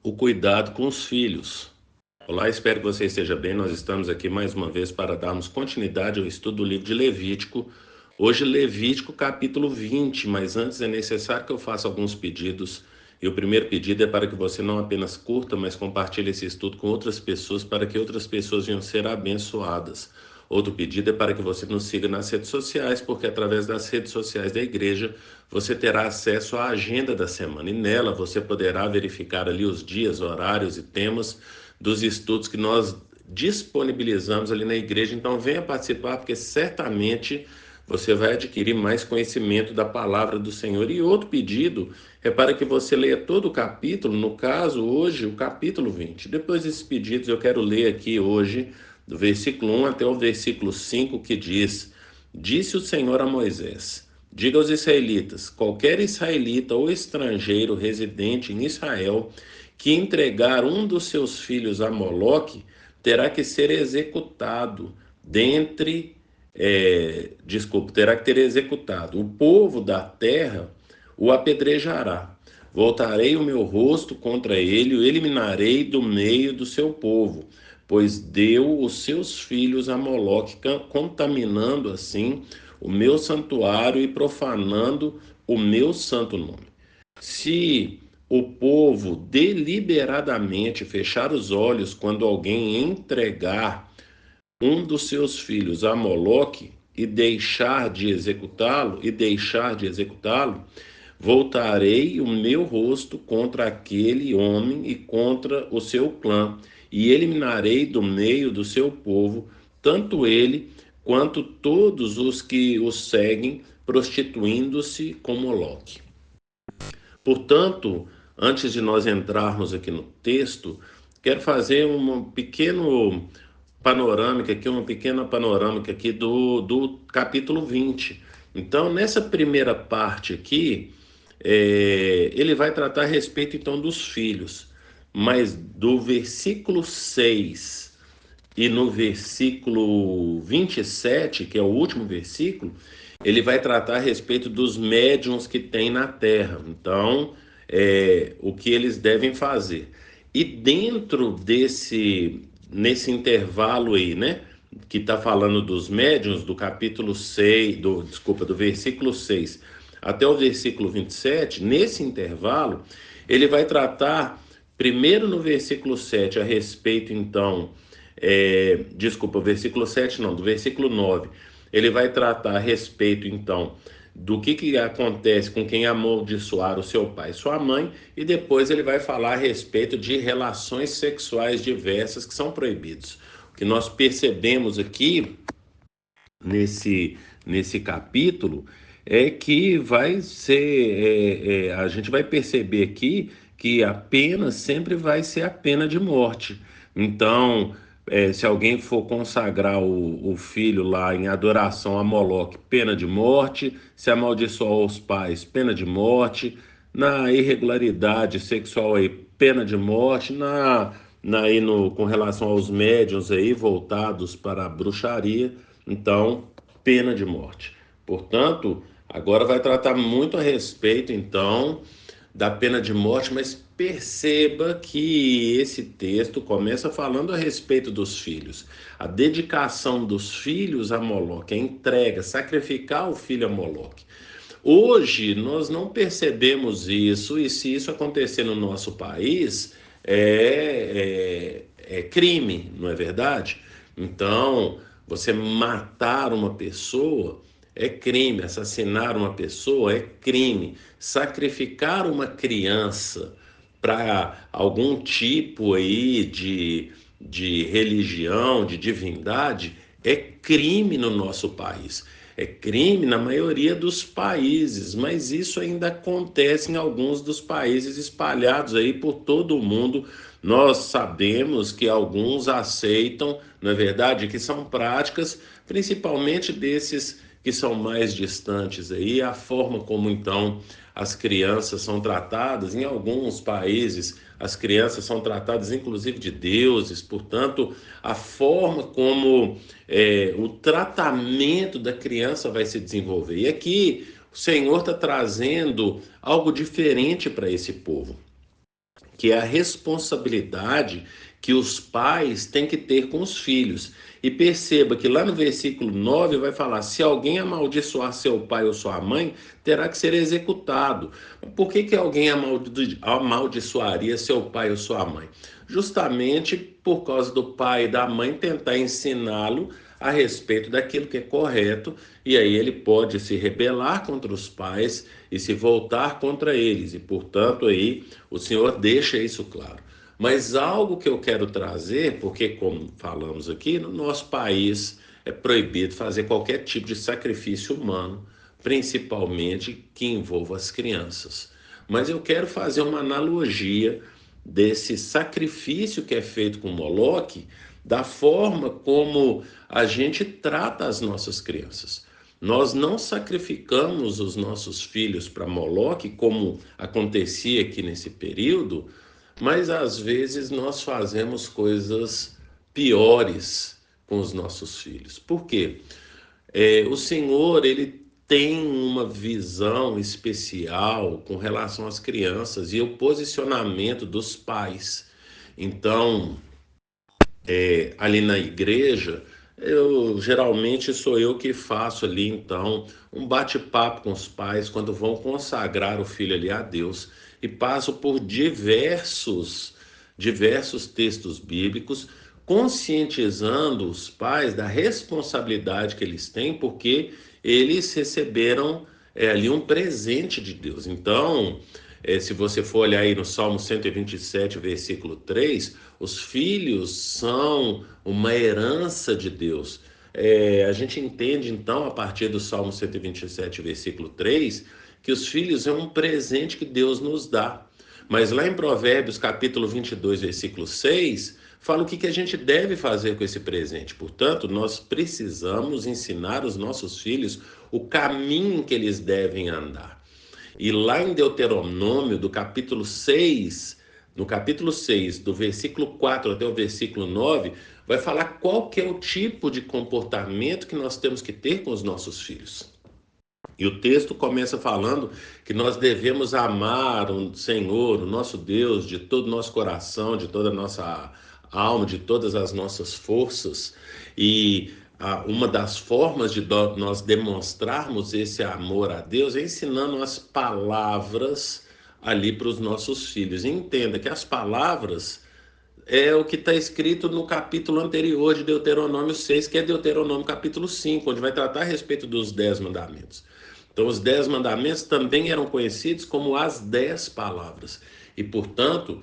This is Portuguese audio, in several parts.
O cuidado com os filhos. Olá, espero que você esteja bem. Nós estamos aqui mais uma vez para darmos continuidade ao estudo do livro de Levítico. Hoje, Levítico capítulo 20, mas antes é necessário que eu faça alguns pedidos. E o primeiro pedido é para que você não apenas curta, mas compartilhe esse estudo com outras pessoas, para que outras pessoas venham ser abençoadas. Outro pedido é para que você nos siga nas redes sociais, porque através das redes sociais da igreja você terá acesso à agenda da semana e nela você poderá verificar ali os dias, horários e temas dos estudos que nós disponibilizamos ali na igreja. Então venha participar, porque certamente você vai adquirir mais conhecimento da palavra do Senhor. E outro pedido é para que você leia todo o capítulo, no caso hoje o capítulo 20. Depois desses pedidos eu quero ler aqui hoje do versículo 1 até o versículo 5, que diz: Disse o Senhor a Moisés: Diga aos israelitas: qualquer israelita ou estrangeiro residente em Israel que entregar um dos seus filhos a Moloque terá que ser executado terá que ter executado. O povo da terra o apedrejará. Voltarei o meu rosto contra ele, o eliminarei do meio do seu povo, pois deu os seus filhos a Moloque, contaminando assim o meu santuário e profanando o meu santo nome. Se o povo deliberadamente fechar os olhos quando alguém entregar um dos seus filhos a Moloque e deixar de executá-lo, voltarei o meu rosto contra aquele homem e contra o seu clã, e eliminarei do meio do seu povo tanto ele quanto todos os que o seguem, prostituindo-se com Moloque. Portanto, antes de nós entrarmos aqui no texto, quero fazer uma pequena panorâmica aqui do capítulo 20. Então, nessa primeira parte aqui, ele vai tratar a respeito então dos filhos, mas do versículo 6 e no versículo 27, que é o último versículo, ele vai tratar a respeito dos médiuns que tem na terra. Então, o que eles devem fazer. E dentro nesse intervalo aí, né, que está falando dos médiuns, do capítulo 6, do versículo 6 até o versículo 27, nesse intervalo, ele vai tratar, primeiro no versículo 7, a respeito, então, versículo 7 não, do versículo 9, ele vai tratar a respeito, então, do que acontece com quem amaldiçoar o seu pai e sua mãe, e depois ele vai falar a respeito de relações sexuais diversas que são proibidos. O que nós percebemos aqui nesse capítulo é que a gente vai perceber aqui que a pena sempre vai ser a pena de morte. Então, se alguém for consagrar o filho lá em adoração a Moloque, pena de morte. Se amaldiçoar os pais, pena de morte. Na irregularidade sexual aí, pena de morte. Com relação aos médiuns aí voltados para a bruxaria, então, pena de morte. Portanto, agora vai tratar muito a respeito, então, da pena de morte, mas perceba que esse texto começa falando a respeito dos filhos. A dedicação dos filhos a Moloque, a entrega, sacrificar o filho a Moloque. Hoje, nós não percebemos isso, e se isso acontecer no nosso país, é crime, não é verdade? Então, você matar uma pessoa é crime, assassinar uma pessoa é crime, sacrificar uma criança para algum tipo aí de religião, de divindade, é crime no nosso país. É crime na maioria dos países, mas isso ainda acontece em alguns dos países espalhados aí por todo o mundo. Nós sabemos que alguns aceitam, não é verdade, que são práticas, principalmente desses que são mais distantes aí, a forma como então as crianças são tratadas. Em alguns países as crianças são tratadas inclusive de deuses. Portanto, a forma como o tratamento da criança vai se desenvolver. E aqui o Senhor está trazendo algo diferente para esse povo. que é a responsabilidade que os pais têm que ter com os filhos. E perceba que lá no versículo 9 vai falar: se alguém amaldiçoar seu pai ou sua mãe, terá que ser executado. Por que alguém amaldiçoaria seu pai ou sua mãe? Justamente por causa do pai e da mãe tentar ensiná-lo a respeito daquilo que é correto, e aí ele pode se rebelar contra os pais e se voltar contra eles, e portanto aí o Senhor deixa isso claro. Mas algo que eu quero trazer, porque como falamos aqui, no nosso país é proibido fazer qualquer tipo de sacrifício humano, principalmente que envolva as crianças. Mas eu quero fazer uma analogia desse sacrifício que é feito com Moloque, da forma como a gente trata as nossas crianças. Nós não sacrificamos os nossos filhos para Moloque, como acontecia aqui nesse período, mas às vezes nós fazemos coisas piores com os nossos filhos. Por quê? O Senhor, ele tem uma visão especial com relação às crianças e o posicionamento dos pais. Então, ali na igreja, eu geralmente sou eu que faço ali então um bate-papo com os pais quando vão consagrar o filho ali a Deus e passo por diversos textos bíblicos conscientizando os pais da responsabilidade que eles têm porque eles receberam ali um presente de Deus. Então, se você for olhar aí no Salmo 127, versículo 3, os filhos são uma herança de Deus. A gente entende, então, a partir do Salmo 127, versículo 3, que os filhos é um presente que Deus nos dá. Mas lá em Provérbios, capítulo 22, versículo 6, fala o que a gente deve fazer com esse presente. Portanto, nós precisamos ensinar os nossos filhos o caminho que eles devem andar. E lá em Deuteronômio, do capítulo 6, no capítulo 6, do versículo 4 até o versículo 9, vai falar qual que é o tipo de comportamento que nós temos que ter com os nossos filhos. E o texto começa falando que nós devemos amar o Senhor, o nosso Deus, de todo o nosso coração, de toda a nossa alma, de todas as nossas forças. E uma das formas de nós demonstrarmos esse amor a Deus é ensinando as palavras ali para os nossos filhos. E entenda que as palavras é o que está escrito no capítulo anterior de Deuteronômio 6, que é Deuteronômio capítulo 5, onde vai tratar a respeito dos 10 mandamentos. Então, os 10 mandamentos também eram conhecidos como as 10 palavras. E, portanto,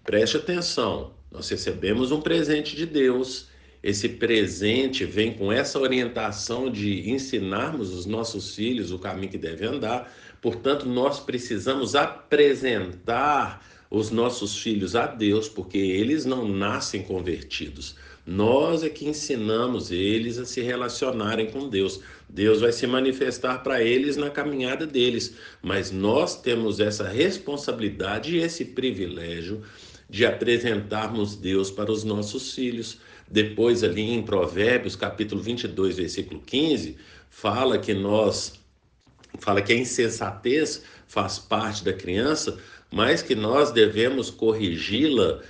preste atenção, nós recebemos um presente de Deus. Esse presente vem com essa orientação de ensinarmos os nossos filhos o caminho que devem andar. Portanto, nós precisamos apresentar os nossos filhos a Deus, porque eles não nascem convertidos. Nós é que ensinamos eles a se relacionarem com Deus. Deus vai se manifestar para eles na caminhada deles, mas nós temos essa responsabilidade e esse privilégio de apresentarmos Deus para os nossos filhos. Depois ali em Provérbios, capítulo 22, versículo 15, fala que a insensatez faz parte da criança, mas que nós devemos corrigi-la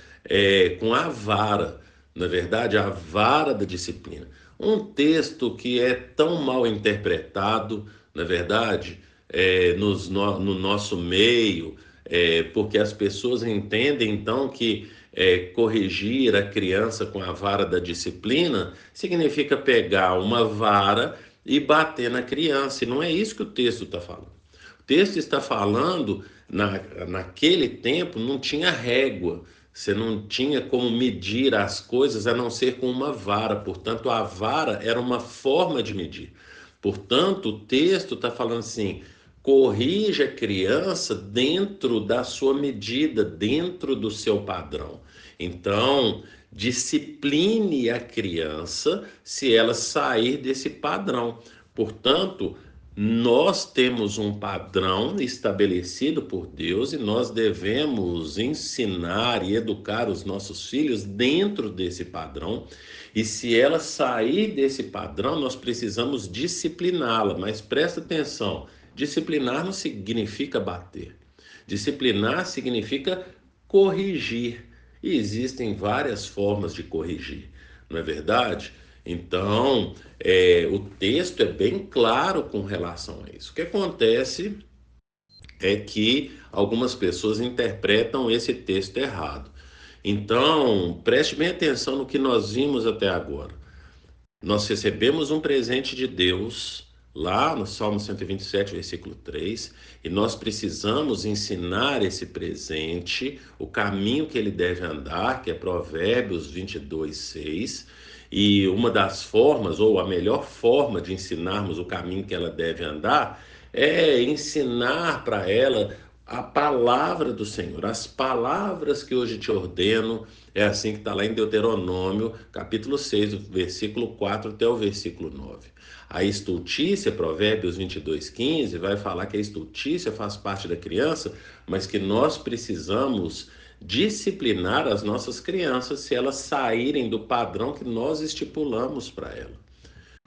com a vara, na verdade, a vara da disciplina. Um texto que é tão mal interpretado, na verdade, no nosso meio, porque as pessoas entendem então que corrigir a criança com a vara da disciplina significa pegar uma vara e bater na criança, e não é isso que o texto está falando. O texto está falando, naquele tempo não tinha régua, você não tinha como medir as coisas a não ser com uma vara, portanto a vara era uma forma de medir. Portanto, o texto está falando assim, corrija a criança dentro da sua medida, dentro do seu padrão. Então, discipline a criança se ela sair desse padrão. Portanto, nós temos um padrão estabelecido por Deus e nós devemos ensinar e educar os nossos filhos dentro desse padrão. E se ela sair desse padrão, nós precisamos discipliná-la. Mas presta atenção, disciplinar não significa bater. Disciplinar significa corrigir. E existem várias formas de corrigir, não é verdade? Então, o texto é bem claro com relação a isso. O que acontece é que algumas pessoas interpretam esse texto errado. Então, preste bem atenção no que nós vimos até agora. Nós recebemos um presente de Deus, lá no Salmo 127, versículo 3, e nós precisamos ensinar esse presente, o caminho que ele deve andar, que é Provérbios 22, 6. E uma das formas, ou a melhor forma de ensinarmos o caminho que ela deve andar, é ensinar para ela a palavra do Senhor, as palavras que hoje te ordeno, é assim que está lá em Deuteronômio, capítulo 6, versículo 4 até o versículo 9. A estultícia, Provérbios 22, 15, vai falar que a estultícia faz parte da criança, mas que nós precisamos disciplinar as nossas crianças se elas saírem do padrão que nós estipulamos para ela.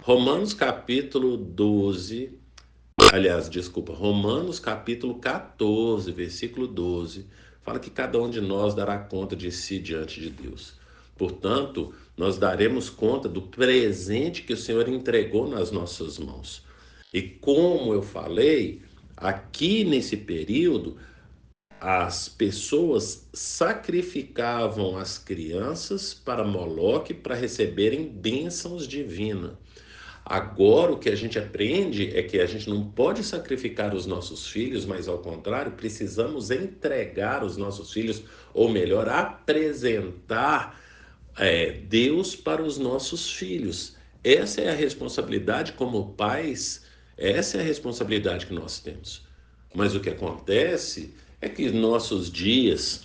Romanos capítulo 12, aliás, desculpa, Romanos capítulo 14, versículo 12, fala que cada um de nós dará conta de si diante de Deus. Portanto, nós daremos conta do presente que o Senhor entregou nas nossas mãos. E como eu falei, aqui nesse período, as pessoas sacrificavam as crianças para Moloque para receberem bênçãos divinas. Agora, o que a gente aprende é que a gente não pode sacrificar os nossos filhos, mas ao contrário, precisamos entregar os nossos filhos, ou melhor, apresentar Deus para os nossos filhos. Essa é a responsabilidade como pais, essa é a responsabilidade que nós temos. Mas o que acontece é que nossos dias,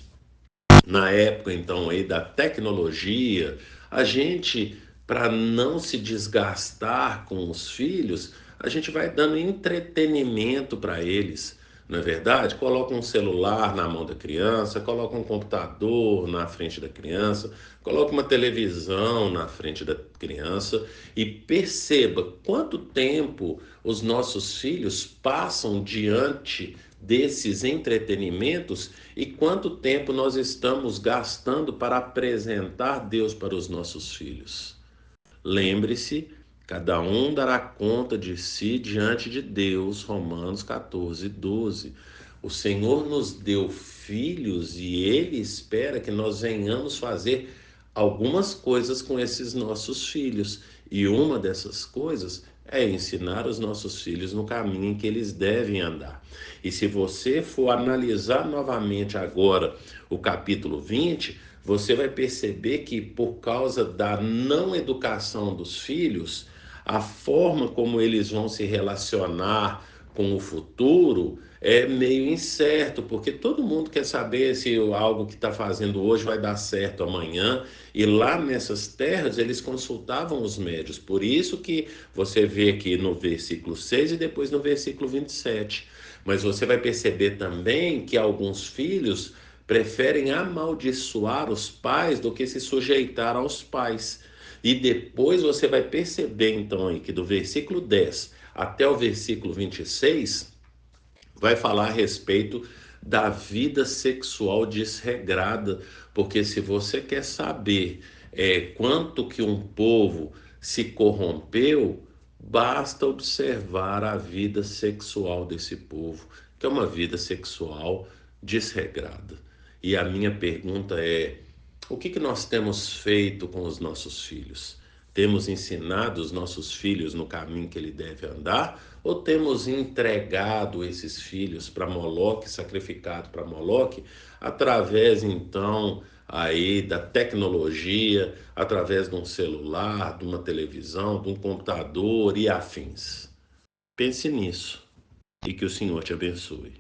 na época então aí da tecnologia, a gente, para não se desgastar com os filhos, a gente vai dando entretenimento para eles, não é verdade? Coloca um celular na mão da criança, coloca um computador na frente da criança, coloca uma televisão na frente da criança e perceba quanto tempo os nossos filhos passam diante desses entretenimentos e quanto tempo nós estamos gastando para apresentar Deus para os nossos filhos. Lembre-se, cada um dará conta de si diante de Deus, Romanos 14, 12. O Senhor nos deu filhos e Ele espera que nós venhamos fazer algumas coisas com esses nossos filhos. E uma dessas coisas é ensinar os nossos filhos no caminho em que eles devem andar. E se você for analisar novamente agora o capítulo 20, você vai perceber que por causa da não educação dos filhos, a forma como eles vão se relacionar com o futuro é meio incerto, porque todo mundo quer saber se algo que está fazendo hoje vai dar certo amanhã, e lá nessas terras eles consultavam os médios, por isso que você vê aqui no versículo 6 e depois no versículo 27, mas você vai perceber também que alguns filhos preferem amaldiçoar os pais do que se sujeitar aos pais. E depois você vai perceber então aí que do versículo 10 até o versículo 26 vai falar a respeito da vida sexual desregrada, porque se você quer saber quanto que um povo se corrompeu, basta observar a vida sexual desse povo, que é uma vida sexual desregrada. E a minha pergunta é: o que nós temos feito com os nossos filhos? Temos ensinado os nossos filhos no caminho que ele deve andar? Ou temos entregado esses filhos para Moloque, sacrificado para Moloque, através então aí da tecnologia, através de um celular, de uma televisão, de um computador e afins? Pense nisso e que o Senhor te abençoe.